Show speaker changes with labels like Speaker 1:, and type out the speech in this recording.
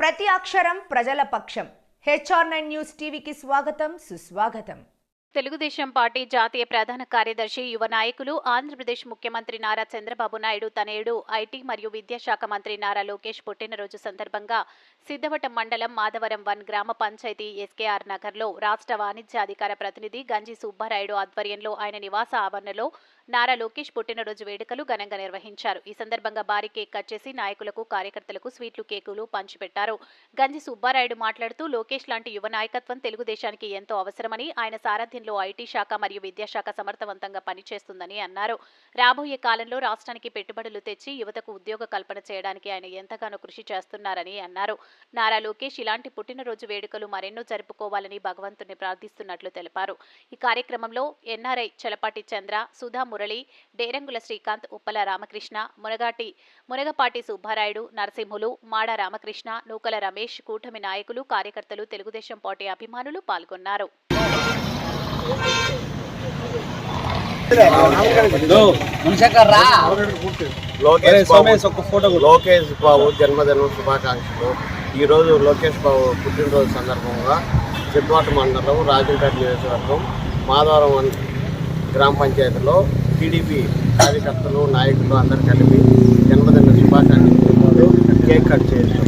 Speaker 1: ప్రతి అక్షరం ప్రజల పక్షం. HR9 న్యూస్ టీవీకి స్వాగతం, సుస్వాగతం.
Speaker 2: తెలుగుదేశం పార్టీ జాతీయ ప్రధాన కార్యదర్శి, యువ నాయకులు, ఆంధ్రప్రదేశ్ ముఖ్యమంత్రి నారా చంద్రబాబు నాయుడు తనయుడు, ఐటీ మరియు విద్యాశాఖ మంత్రి నారా లోకేష్ పుట్టినరోజు సందర్భంగా సిద్ధవటం మండలం మాధవరం 1 గ్రామ పంచాయతీ SKR నగర్లో రాష్ట్ర వాణిజ్యాధికార ప్రతినిధి గంజి సుబ్బారాయుడు ఆధ్వర్యంలో ఆయన నివాస ఆవరణలో నారా లోకేష్ పుట్టినరోజు వేడుకలు ఘనంగా నిర్వహించారు. ఈ సందర్భంగా భారీ కేక్ కట్ చేసి నాయకులకు, కార్యకర్తలకు స్వీట్లు, కేకులు పంచిపెట్టారు. గంజి సుబ్బారాయుడు మాట్లాడుతూ, లోకేష్ లాంటి యువ నాయకత్వం తెలుగుదేశానికి ఎంతో అవసరమని, ఆయన సారథ్యంలో ఐటీ శాఖ మరియు విద్యాశాఖ సమర్థవంతంగా పనిచేస్తుందని అన్నారు. రాబోయే కాలంలో రాష్ట్రానికి పెట్టుబడులు తెచ్చి యువతకు ఉద్యోగ కల్పన చేయడానికి ఆయన ఎంతగానో కృషి చేస్తున్నారని అన్నారు. నారా లోకేష్ ఇలాంటి పుట్టినరోజు వేడుకలు మరెన్నో జరుపుకోవాలని భగవంతుని ప్రార్థిస్తున్నట్లు తెలిపారు. ఈ కార్యక్రమంలో NRI చలపాటి చంద్ర, సుధా మురళి, డేరంగుల శ్రీకాంత్, ఉప్పల రామకృష్ణ, మునగపాటి సుబ్బారాయుడు, నరసింహులు, మాడ రామకృష్ణ, నూకల రమేష్, కూటమి నాయకులు, కార్యకర్తలు, తెలుగుదేశం పార్టీ అభిమానులు పాల్గొన్నారు.
Speaker 3: లోకేష్ బాబు జన్మదిన శుభాకాంక్షలు. ఈరోజు లోకేష్ బాబు పుట్టినరోజు సందర్భంగా సిద్ధవటం మండలం, రాజంపేట నియోజకవర్గం, మాధవరం గ్రామ పంచాయతీలో టీడీపీ కార్యకర్తలు, నాయకులు అందరూ కలిపి జన్మదిన శుభాకాంక్షలు కేక్ కట్ చేస్తాం.